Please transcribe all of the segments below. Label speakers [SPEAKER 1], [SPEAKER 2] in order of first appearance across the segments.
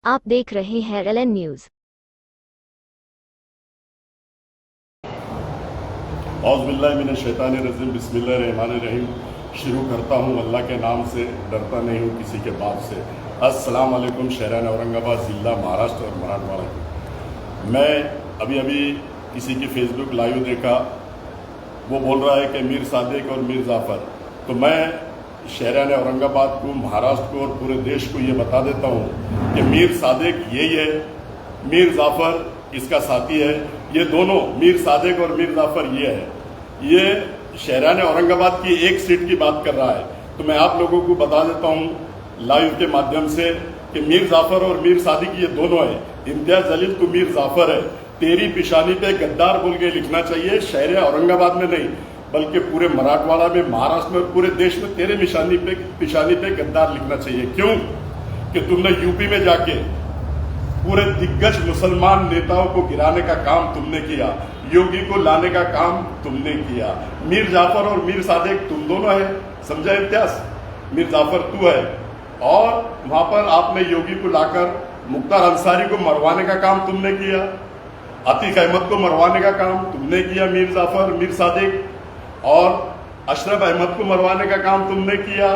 [SPEAKER 1] आप देख रहे हैं LN न्यूज।
[SPEAKER 2] औज़ुबिल्लाहिमिनश्शैतानिर्रजीम बिस्मिल्लाहिर्रहमानिर्रहीम। शुरू करता हूँ अल्लाह के नाम से, डरता नहीं हूँ किसी के बाप से। अस्सलाम वालेकुम शहरान औरंगाबाद ज़िला महाराष्ट्र और मराठवाड़ा की। मैं अभी किसी की फेसबुक लाइव देखा, वो बोल रहा है कि मीर सादिक और मीर जाफ़र। तो मैं शहरान औरंगाबाद को, महाराष्ट्र को और पूरे देश को ये बता देता हूँ कि मीर सादिक यही है, मीर जाफ़र इसका साथी है। ये दोनों मीर सादिक और मीर जाफ़र ये है। ये शहरान औरंगाबाद की एक सीट की बात कर रहा है। तो मैं आप लोगों को बता देता हूँ लाइव के माध्यम से कि मीर जाफ़र और मीर सादिक ये दोनों है। इम्तियाज जलील तू मीर जाफ़र है, तेरी पेशानी पे गद्दार बोल के लिखना चाहिए। शहर औरंगाबाद में नहीं बल्कि पूरे मराठवाड़ा में, महाराष्ट्र में, पूरे देश में तेरे पेशानी पे गद्दार लिखना चाहिए। क्यों कि तुमने यूपी में जाके पूरे दिग्गज मुसलमान नेताओं को गिराने का काम तुमने किया, योगी को लाने का काम तुमने किया। मीर जाफ़र और मीर सादिक तुम दोनों है, समझा इम्तियाज? मीर जाफ़र तू है और वहां पर आपने योगी को लाकर मुख्तार अंसारी को मरवाने का काम तुमने किया, अतीक अहमद को मरवाने का काम तुमने किया मीर जाफ़र, मीर सादिक, और अशरफ अहमद को मरवाने का काम तुमने किया,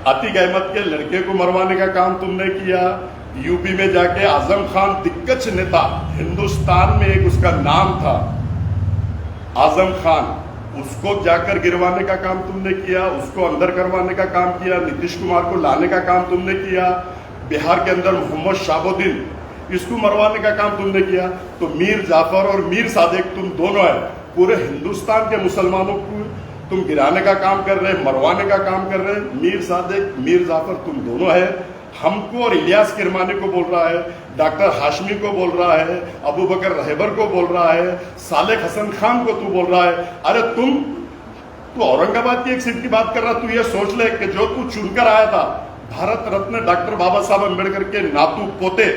[SPEAKER 2] अतीक अहमद के लड़के को मरवाने का काम तुमने किया। यूपी में जाके आजम खान, दिग्गज नेता, हिंदुस्तान में एक उसका नाम था आजम खान, उसको जाकर गिरवाने का काम तुमने किया, उसको अंदर करवाने का काम किया। नीतीश कुमार को लाने का काम तुमने किया। बिहार के अंदर मोहम्मद शाहबुद्दीन, इसको मरवाने का काम तुमने किया। तो मीर जाफ़र और मीर सादिक तुम दोनों है। पूरे हिंदुस्तान के मुसलमानों को तुम गिराने का काम कर रहे, मरवाने का काम कर रहे। मीर सादिक, मीर जाफ़र तुम दोनों है। हमको और इलियास किरमानी को बोल रहा है, डॉक्टर हाशमी को बोल रहा है, अबू बकर रहबर को बोल रहा है, सालेह हसन खान को तू बोल रहा है। अरे तू औरंगाबाद की एक सीट की बात कर रहा, तू ये सोच ले कि जो तू चुनकर आया था, भारत रत्न डॉक्टर बाबा साहब अम्बेडकर के नातू पोते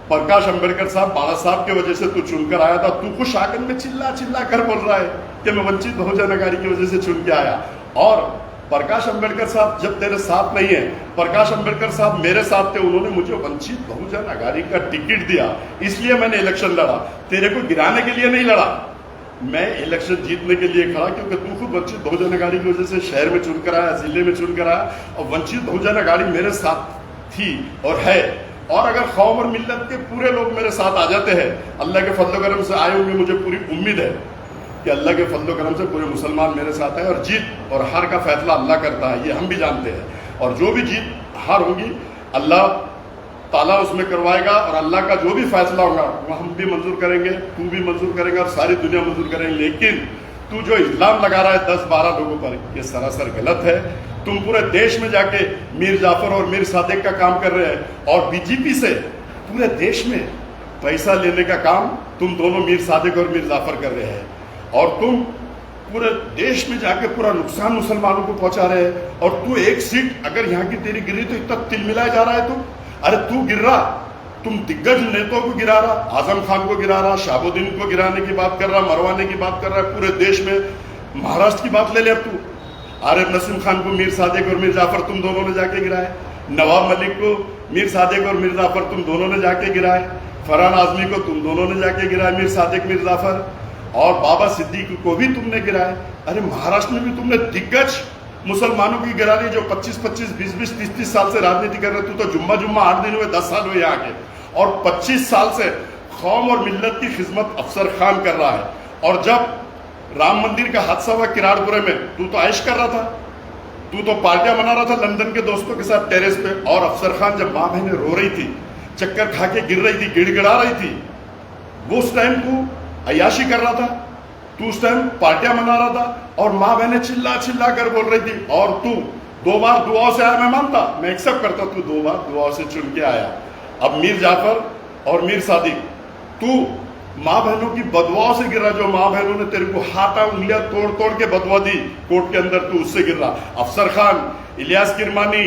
[SPEAKER 2] प्रकाश अम्बेडकर साहब, बाबा साहब की वजह से तू चुनकर आया था। तू खुश आंगन में चिल्ला चिल्ला कर बोल रहा है कि मैं वंचित बहुजन अघाड़ी की वजह से चुन के आया। और प्रकाश अम्बेडकर साहब जब तेरे साथ नहीं है, प्रकाश अम्बेडकर साहब मेरे साथ थे, उन्होंने मुझे वंचित बहुजन अघाड़ी का टिकट दिया, इसलिए मैंने इलेक्शन लड़ा। तेरे को गिराने के लिए नहीं लड़ा, मैं इलेक्शन जीतने के लिए खड़ा, क्योंकि तू खुद वंचित बहुजन अघाड़ी की वजह से शहर में चुनकर आया, जिले में चुनकर आया, और वंचित बहुजन अघाड़ी मेरे साथ थी और है। और अगर कौम और मिल्लत के पूरे लोग मेरे साथ आ जाते हैं, अल्लाह के फजल करम से आए होंगे, मुझे पूरी उम्मीद है कि अल्लाह के फजल करम से पूरे मुसलमान मेरे साथ है। और जीत और हार का फैसला अल्लाह करता है, ये हम भी जानते हैं। और जो भी जीत हार होगी अल्लाह ताला उसमें करवाएगा, और अल्लाह का जो भी फैसला होगा वो हम भी मंजूर करेंगे, तू भी मंजूर करेंगे और सारी दुनिया मंजूर करेंगे। लेकिन तू जो इल्जाम लगा रहा है 10-12 लोगों पर, ये सरासर गलत है। तुम पूरे देश में जाके मीर जाफ़र और मीर सादिक का काम कर रहे हैं, और बीजेपी से पूरे देश में पैसा लेने का काम तुम दोनों मीर सादिक और मीर जाफ़र कर रहे हैं। और तुम पूरे देश में जाके पूरा नुकसान मुसलमानों को पहुंचा रहे हैं। और तू एक सीट अगर यहाँ की तेरी गिरी तो इतना तिल मिलाया जा रहा है तू। अरे तू गिर रहा, तुम दिग्गज नेताओं को गिरा रहा, आजम खान को गिरा रहा, शाहबुद्दीन को गिराने की बात कर रहा, मरवाने की बात कर रहा है पूरे देश में। महाराष्ट्र की बात ले ले अब तू, आरिफ नसीम खान को मीर सादिक और मीर जाफ़र तुम दोनों ने जाके गिराए, नवाब मलिक को मीर सादिक और मीर जाफ़र तुम दोनों ने जाके गिराए, फरहान आजमी को तुम दोनों ने जाके गिराए, मीर सादिक मीर जाफ़र, और बाबा सिद्दीकी को भी तुमने गिराए। अरे महाराष्ट्र में भी तुमने दिग्गज मुसलमानों की गिरा दी, जो 25-25, 20-20, 30-30 साल से राजनीति कर रहे। तू तो जुम्मा 8 दिन हुए, 10 साल हुए यहाँ के, और 25 साल से कौम और मिल्लत की खिदमत अफसर खान कर रहा है। और जब राम मंदिर का हादसा हुआ किराड़पुरे में, तू तो ऐश कर रहा था, तू तो पार्टियां मना रहा था लंदन के दोस्तों के साथ टेरेस पे। और अफसर खान जब माँ बहनें रो रही थी, चक्कर खा के गिर रही थी, गिड़गिड़ा रही थी, वो उस टाइम तू अयाशी कर रहा था, तू उस टाइम पार्टियां मना रहा था, और माँ बहनें चिल्ला चिल्ला कर बोल रही थी। और तू 2 बार दुआओं से आया, मैं मानता, मैं एक्सेप्ट करता, तू 2 बार दुआओं से चुन के आया। अब मीर जाफ़र और मीर सादिक, तू माँ बहनों की बदवाओं से गिर रहा, जो माँ बहनों ने तेरे को हाथा उंगलियां तोड़ तोड़ के बदवा दी कोर्ट के अंदर, तू उससे गिर रहा। अफसर खान, इलियास किरमानी,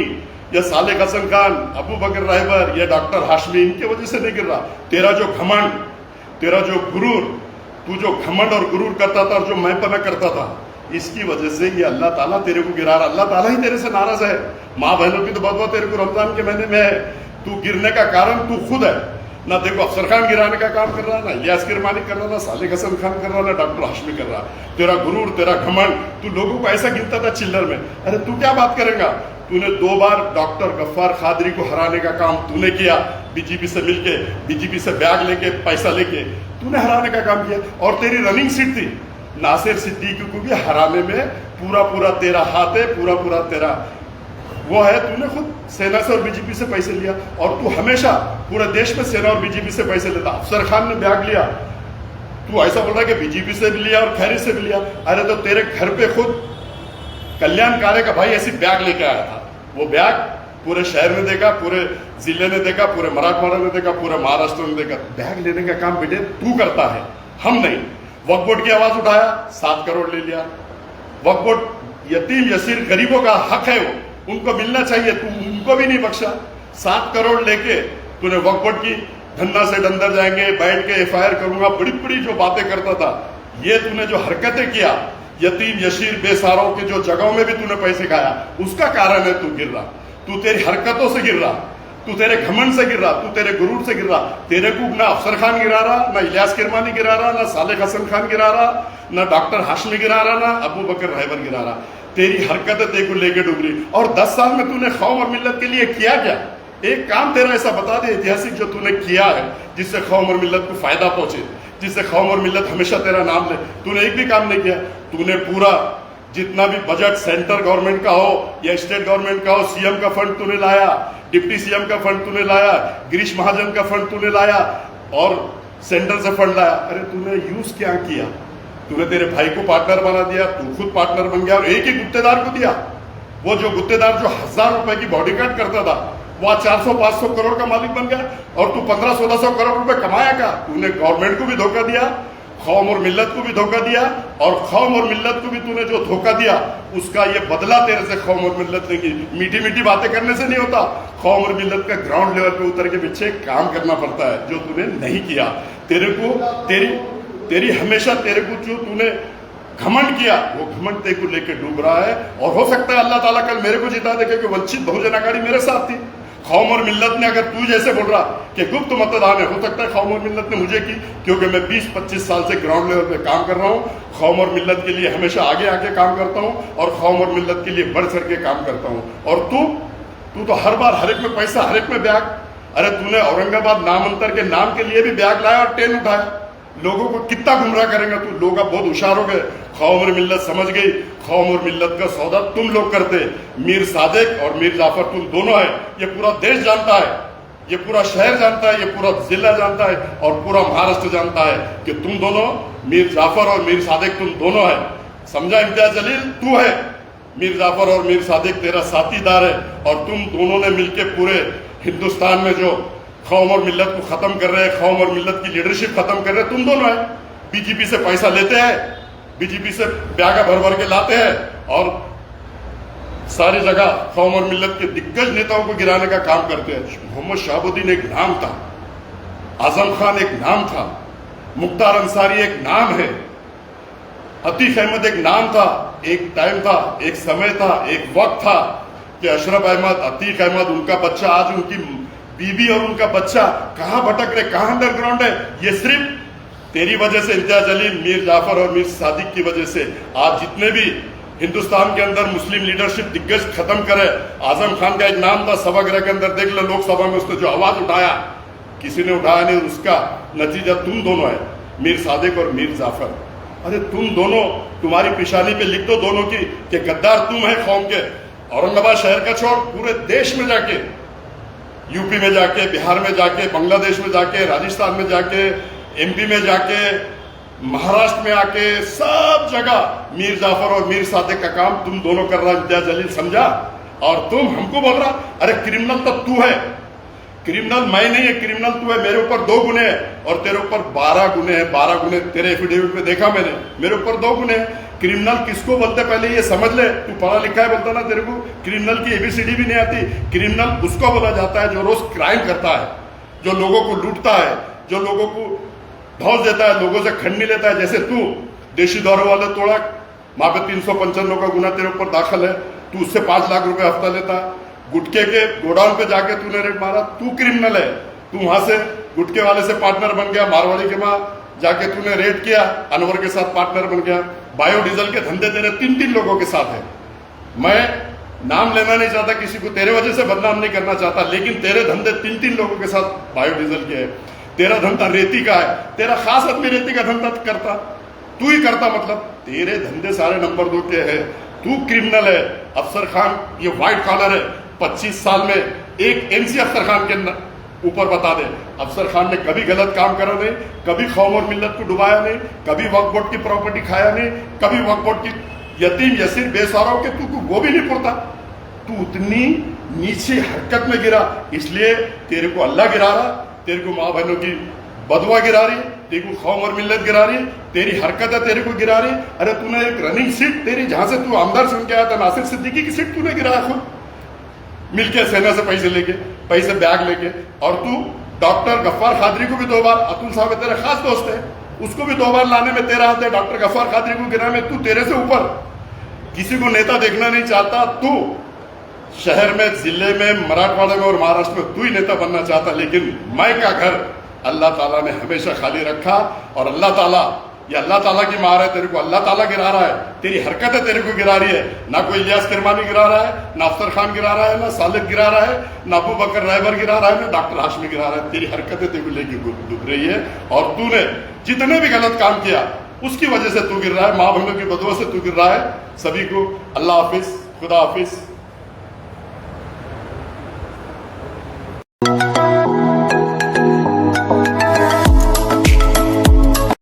[SPEAKER 2] या सालेह हसन खान, अबू बकर रहबर, या डॉक्टर हाशमी, इनकी वजह से नहीं गिर रहा। तेरा जो घमंड, तेरा जो गुरूर, तू जो घमंड और गुरूर करता था और जो मैंपना करता था, इसकी वजह से ये अल्लाह ताला तेरे को गिरा रहा। अल्लाह ताला ही तेरे से नाराज है। माँ बहनों की तो बदवा तेरे को रमजान के महीने में है, तू गिरने का कारण तू खुद है। ना देखो अफसर खान गिराने का काम कर रहा, ना इलियास किरमानी कर रहा, ना सालेह हसन खान कर रहा, ना डॉक्टर हाशमी कर रहा। तेरा गुरूर, तेरा घमंड, तू लोगों को ऐसा गिनता था चिल्लर में। अरे तू क्या बात करेगा? तूने 2 बार डॉक्टर गफ्फार कादरी को हराने का काम तूने किया, बीजेपी से मिलके, बीजेपी से बैग लेके, पैसा लेके तूने हराने का काम किया। और तेरी रनिंग सीट थी, नासिर सिद्दीकी को भी हराने में पूरा पूरा तेरा हाथ है, पूरा पूरा तेरा वो है। तूने खुद सेना से और बीजेपी से पैसे लिया, और तू हमेशा पूरे देश में सेना और बीजेपी से पैसे लेता। अफसर खान ने बैग लिया, तू ऐसा बोल रहा है कि बीजेपी से भी लिया और खैरी से भी लिया। अरे तो तेरे घर पे खुद कल्याण कारे का भाई ऐसी बैग लेके आया था। वो बैग पूरे शहर ने देखा, पूरे जिले ने देखा, पूरे मराठवाड़ा ने देखा, पूरे महाराष्ट्र ने देखा। बैग लेने का काम बेटे तू करता है, हम नहीं। वक्फ बोर्ड की आवाज उठाया, 7 करोड़ ले लिया। वक्फ बोर्ड यतीम यसीर गरीबों का हक है, वो उनको मिलना चाहिए, तू उनको भी नहीं बख्शा। 7 करोड़ लेके तूने वक्फ बोर्ड की धन्ना से डंदर जाएंगे, बैठ के FIR करूंगा, बड़ी बड़ी जो बातें करता था, ये तूने जो हरकतें किया, यतीम यशीर बेसहारों के जो जगहों में भी तूने पैसे खाया, उसका कारण है तू गिर रहा। तू तेरी हरकतों से गिर रहा, तू तेरे घमंड से गिर रहा, तू तेरे गुरूर से गिर रहा। तेरे को ना अफसर खान गिरा रहा, ना इलियास किरमानी गिरा रहा, ना सालेह हसन खान गिरा रहा, ना डॉक्टर हाशमी गिरा रहा, ना अबू बकर रहबर गिरा रहा। तेरी हरकतें तेरे को लेके डूब रही। और 10 साल में तूने कौम और मिल्लत के लिए किया क्या? एक काम तेरा ऐसा बता दे ऐतिहासिक जो तूने किया है, जिससे कौम और मिल्लत को फायदा पहुंचे, जिससे कौम और मिल्लत हमेशा तेरा नाम ले। तूने एक भी काम नहीं किया। तूने पूरा जितना भी बजट सेंटर गवर्नमेंट का हो या स्टेट गवर्नमेंट का हो, सीएम का फंड तूने लाया, डिप्टी सीएम का फंड तूने लाया, गिरीश महाजन का फंड तूने लाया, और सेंटर से फंड लाया। अरे तूने यूज क्या किया? तूने तेरे भाई को पार्टनर बना दिया, तू खुद पार्टनर बन गया और एक ही गुत्तेदार को दिया। वो जो गुत्तेदार जो 1000 रुपए की बॉडीगार्ड करता था, वो 400-500 करोड़ का मालिक बन गया। और तू 1500-1600 करोड़ रुपए कमाया क्या? तूने गवर्नमेंट को भी धोखा दिया, कौम और मिल्लत को भी धोखा दिया, और कौम और मिल्लत को भी तूने जो धोखा दिया, उसका ये बदला तेरे से कौम और मिल्लत लेंगी। मीठी मीठी बातें करने से नहीं होता, कौम और मिल्लत का ग्राउंड लेवल पे उतर के पीछे काम करना पड़ता है, जो तूने नहीं किया। तेरे को तेरी हमेशा तेरे को जो तूने घमंड किया, वो घमंड तेरे को लेके डूब रहा है। और हो सकता है अल्लाह ताला कल मेरे को जिता दे, क्योंकि वंचित बहुजन आघाड़ी मेरे साथ थी। कौम और मिल्लत ने, अगर तू जैसे बोल रहा कि गुप्त मतदान है, हो सकता है कौम और मिल्लत ने मुझे की, क्योंकि मैं 20-25 साल से ग्राउंड लेवल पे काम कर रहा हूँ। कौम और मिल्लत के लिए हमेशा आगे आके काम करता हूँ, और कौम और मिल्लत के लिए बढ़ चढ़ के काम करता हूँ। और तू तो हर बार हर एक में पैसा, हर एक में बैग। अरे तूने औरंगाबाद नामांतर के नाम के लिए भी बैग लाया और ट्रेन उठाया। लोगों को कितना गुमराह करेगा तू? लोग अब बहुत होशियार हो गए, कौम और मिल्लत समझ गई। कौम और मिल्लत का सौदा तुम लोग करते। मीर सादिक और मीर जाफर तुम दोनों है, ये पूरा देश जानता है, ये पूरा शहर जानता है, ये पूरा जिला जानता है, और पूरा महाराष्ट्र जानता है कि तुम दोनों, मीर जाफर और मीर सादिक तुम दोनों है। समझा? इम्तियाज जलील तू है, मीर जाफर और मीर सादिक तेरा साथीदार है, और तुम दोनों ने मिलकर पूरे हिंदुस्तान में जो कौम और मिल्लत को खत्म कर रहे हैं, कौम और मिल्लत की लीडरशिप खत्म कर रहे हैं, तुम दोनों है। बीजेपी से पैसा लेते हैं, बीजेपी से ब्यागा भर भर के लाते हैं, और सारी जगह कौम और मिल्लत के दिग्गज नेताओं को गिराने का काम करते हैं। मोहम्मद शहाबुद्दीन एक नाम था, आजम खान एक नाम था, मुख्तार अंसारी एक नाम है, अतीक अहमद एक नाम था। एक टाइम था, एक समय था, एक वक्त था कि अशरफ अहमद, अतीक अहमद, उनका बच्चा, आज उनकी बीबी और उनका बच्चा कहां भटक रहे, कहां अंडरग्राउंड है। ये सिर्फ तेरी वजह से, इम्तियाज जलील, मीर जाफर और मीर सादिक की वजह से आज जितने भी हिंदुस्तान के अंदर मुस्लिम लीडरशिप दिग्गज खत्म करे। आजम खान का एक नाम था, सभागृह के अंदर देख लो, लोकसभा में उसने जो आवाज उठाया, किसी ने उठाया नहीं, उसका नतीजा तुम दोनों है, मीर सादिक और मीर जाफर। अरे तुम दोनों, तुम्हारी पेशानी पे लिख दो दोनों की कि गद्दार तुम है कौम के। औरंगाबाद शहर का छोड़, पूरे देश में जाके, यूपी में जाके, बिहार में जाके, बांग्लादेश में जाके, राजस्थान में जाके, MP में जाके, महाराष्ट्र में आके, सब जगह मीर जाफर और मीर सादिक का काम तुम दोनों कर रहा। इम्तियाज जलील समझा? और तुम हमको बोल रहा, अरे क्रिमिनल तो तू है, क्रिमिनल मैं नहीं है, क्रिमिनल तू है। मेरे ऊपर 2 गुने हैं और तेरे ऊपर 12 गुने हैं। 12 गुने तेरे एफिडेविट में देखा मैंने, मेरे ऊपर 2 गुने हैं। क्रिमिनल किसको बोलते पहले ये समझ ले। तू पढ़ा लिखा है बोलता ना, तेरे को क्रिमिनल की ABCD भी नहीं आती। क्रिमिनल उसको बोला जाता है जो रोज क्राइम करता है, जो लोगों को लूटता है, जो लोगों को धौस देता है, लोगों से खंडनी लेता है। जैसे तू देशी दौरे वाले तोड़ा, वहां पे 395 का गुना तेरे ऊपर दाखिल है, तू उससे 5 लाख रुपए हफ्ता लेता। गुटके के गोडाउन पे जाके तूने रेड मारा, तू क्रिमिनल है। तू वहां से गुटके वाले से पार्टनर बन गया, मारवाड़ी के वहां जाके तूने रेड किया, अनवर के साथ पार्टनर बन गया। बायोडीजल के धंधे तेरे 3-3 लोगों के साथ है। मैं नाम लेना नहीं चाहता किसी को, तेरे वजह से बदनाम नहीं करना चाहता, लेकिन तेरे धंधे 3-3 लोगों के साथ बायोडीजल के है। तेरा धंधा रेती का है, तेरा खास आदमी रेती का धंधा करता, तू ही करता, मतलब तेरे धंधे सारे नंबर 2 के है। तू क्रिमिनल है। अफसर खान ये व्हाइट कॉलर है। 25 साल में एक एमसी अफसर खान के ऊपर बता दे, अफसर खान ने कभी गलत काम करा नहीं, कभी कौम और मिल्लत को डुबाया नहीं, कभी वक्फ बोर्ड की प्रॉपर्टी खाया नहीं, कभी वक्फ बोर्ड की यतीम यसीर बेसहाराओं के तू वो भी नहीं पुरता। तू उतनी नीचे हरकत में गिरा, इसलिए तेरे को अल्लाह गिरा रहा, तेरे को माँ बहनों की बदुआ गिरा रही, तेरे को कौम और मिल्लत गिरा रही, तेरी हरकत है तेरे को गिरा रही। अरे तूने एक रनिंग सीट तेरी, जहां से तू आमदार सुन के आया था, नासिर सिद्दीकी की सीट तूने गिराया खुद मिलके, सेना से पैसे बैग लेके। और तू डॉक्टर गफ्फार खादरी को भी 2 बार, अतुल साहब तेरे खास दोस्त है, उसको भी 2 बार लाने में तेरा हाथ है। डॉक्टर गफ्फार खादरी को गिराने में तू, तेरे से ऊपर किसी को नेता देखना नहीं चाहता। तू शहर में, जिले में, मराठवाड़ा में और महाराष्ट्र में तू ही नेता बनना चाहता, लेकिन मैं का घर अल्लाह ताला ने हमेशा खाली रखा। और अल्लाह ताला, ये अल्लाह ताला की मार है, तेरे को अल्लाह ताला गिरा रहा है, तेरी हरकतें तेरे को गिरा रही है। ना कोई इलियास किरमानी गिरा रहा है, ना अफसर खान गिरा रहा है, ना सालिक गिरा रहा है, ना अबू बकर रहबर गिरा रहा है, ना डॉक्टर हाशमी गिरा रहा है। तेरी हरकतें तेरे को लेके डूब रही है, और तूने जितने भी गलत काम किया उसकी वजह से तू गिर रहा है, माँ बहनों की बदुआ से तू गिर रहा है। सभी को अल्लाह हाफिज, खुदा हाफिज।